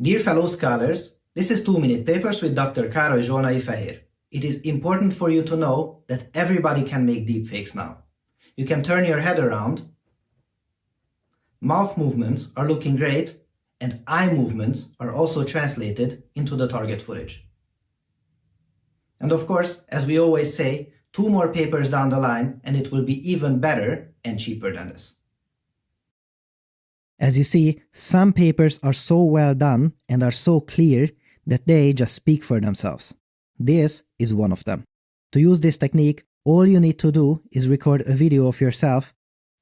Dear fellow scholars, this is 2-Minute Papers with Dr. Károly Zsolnai Fehér. It is important for you to know that everybody can make deepfakes now. You can turn your head around, mouth movements are looking great, and eye movements are also translated into the target footage. And of course, as we always say, 2 more papers down the line and it will be even better and cheaper than this. As you see, some papers are so well done and are so clear that they just speak for themselves. This is one of them. To use this technique, all you need to do is record a video of yourself,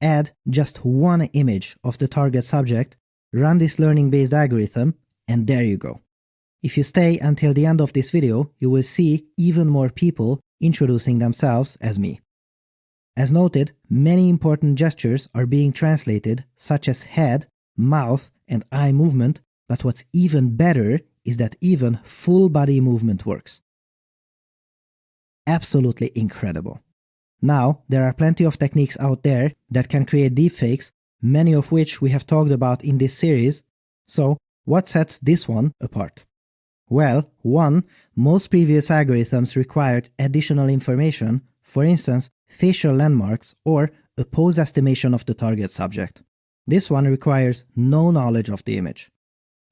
add just one image of the target subject, run this learning-based algorithm, and there you go. If you stay until the end of this video, you will see even more people introducing themselves as me. As noted, many important gestures are being translated, such as head, mouth, and eye movement, but what's even better is that even full body movement works. Absolutely incredible. Now, there are plenty of techniques out there that can create deepfakes, many of which we have talked about in this series. So, what sets this one apart? Well, 1. Most previous algorithms required additional information, for instance, facial landmarks or a pose estimation of the target subject. This one requires no knowledge of the image.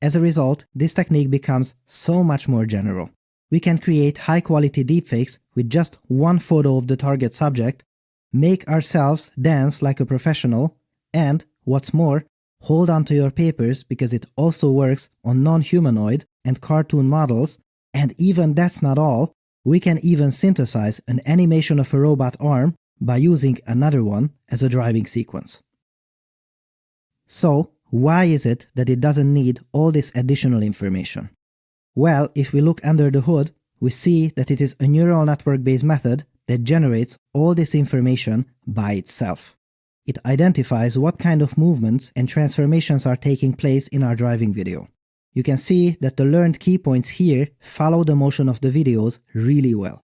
As a result, this technique becomes so much more general. We can create high-quality deepfakes with just one photo of the target subject, make ourselves dance like a professional, and, what's more, hold on to your papers because it also works on non-humanoid and cartoon models, and even that's not all, we can even synthesize an animation of a robot arm by using another one as a driving sequence. So, why is it that it doesn't need all this additional information? Well, if we look under the hood, we see that it is a neural network-based method that generates all this information by itself. It identifies what kind of movements and transformations are taking place in our driving video. You can see that the learned key points here follow the motion of the videos really well.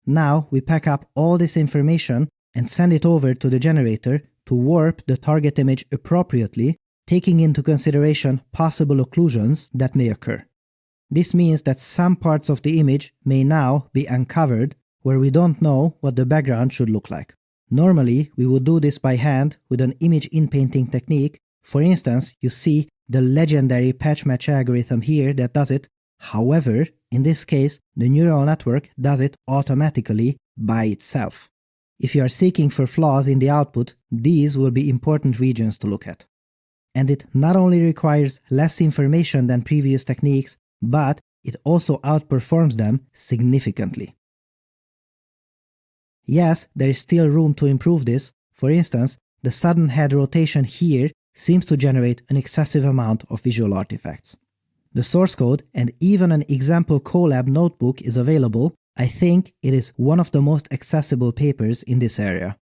Now we pack up all this information and send it over to the generator to warp the target image appropriately, taking into consideration possible occlusions that may occur. This means that some parts of the image may now be uncovered where we don't know what the background should look like. Normally, we would do this by hand with an image in-painting technique. For instance, you see the legendary patch match algorithm here that does it. However, in this case, the neural network does it automatically by itself. If you are seeking for flaws in the output, these will be important regions to look at. And it not only requires less information than previous techniques, but it also outperforms them significantly. Yes, there is still room to improve this. For instance, the sudden head rotation here seems to generate an excessive amount of visual artifacts. The source code and even an example Colab notebook is available. I think it is one of the most accessible papers in this area.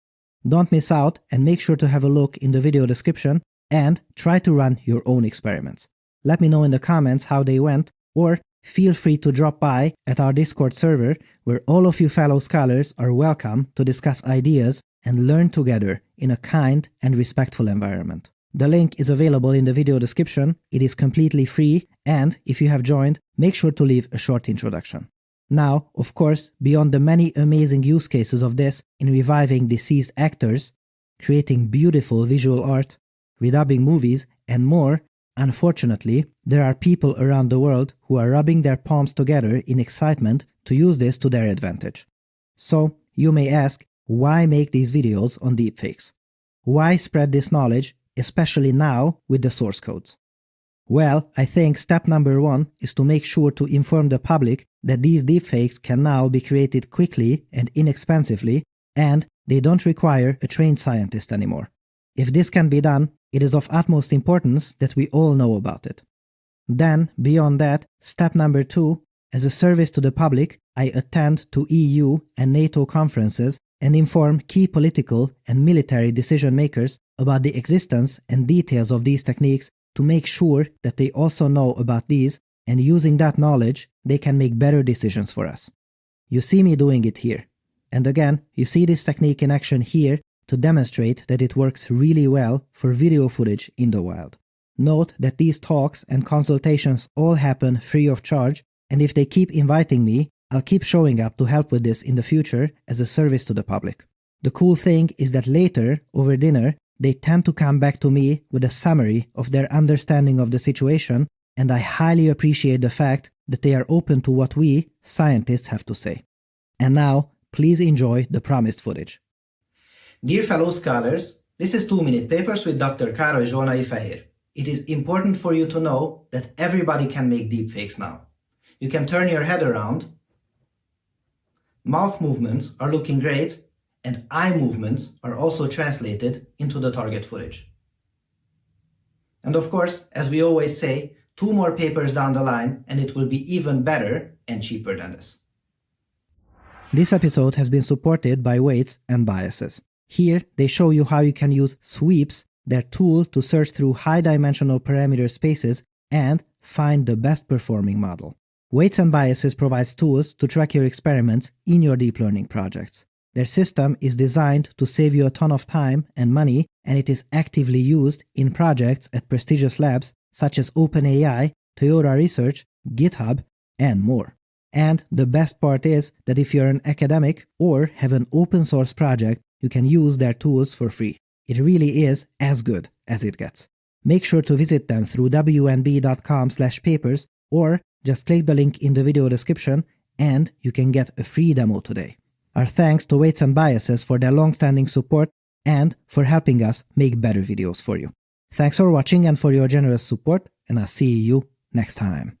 Don't miss out and make sure to have a look in the video description and try to run your own experiments. Let me know in the comments how they went, or feel free to drop by at our Discord server where all of you fellow scholars are welcome to discuss ideas and learn together in a kind and respectful environment. The link is available in the video description, it is completely free, and if you have joined, make sure to leave a short introduction. Now, of course, beyond the many amazing use cases of this in reviving deceased actors, creating beautiful visual art, redubbing movies, and more, unfortunately, there are people around the world who are rubbing their palms together in excitement to use this to their advantage. So, you may ask, why make these videos on deepfakes? Why spread this knowledge, especially now with the source codes? Well, I think step number 1 is to make sure to inform the public that these deepfakes can now be created quickly and inexpensively, and they don't require a trained scientist anymore. If this can be done, it is of utmost importance that we all know about it. Then, beyond that, step number 2, as a service to the public, I attend to EU and NATO conferences and inform key political and military decision makers about the existence and details of these techniques to make sure that they also know about these, and using that knowledge, they can make better decisions for us. You see me doing it here. And again, you see this technique in action here to demonstrate that it works really well for video footage in the wild. Note that these talks and consultations all happen free of charge, and if they keep inviting me, I'll keep showing up to help with this in the future as a service to the public. The cool thing is that later, over dinner, they tend to come back to me with a summary of their understanding of the situation, and I highly appreciate the fact that they are open to what we, scientists, have to say. And now, please enjoy the promised footage. Dear fellow scholars, this is 2-minute papers with Dr. Károly Zsolnai Fehér. It is important for you to know that everybody can make deepfakes now. You can turn your head around, mouth movements are looking great, and eye movements are also translated into the target footage. And of course, as we always say, 2 more papers down the line and it will be even better and cheaper than this. This episode has been supported by Weights and Biases. Here, they show you how you can use sweeps, their tool to search through high-dimensional parameter spaces and find the best performing model. Weights and Biases provides tools to track your experiments in your deep learning projects. Their system is designed to save you a ton of time and money, and it is actively used in projects at prestigious labs such as OpenAI, Toyota Research, GitHub, and more. And the best part is that if you're an academic or have an open source project, you can use their tools for free. It really is as good as it gets. Make sure to visit them through wnb.com/papers or just click the link in the video description and you can get a free demo today. Our thanks to Weights and Biases for their long-standing support and for helping us make better videos for you. Thanks for watching and for your generous support, and I'll see you next time.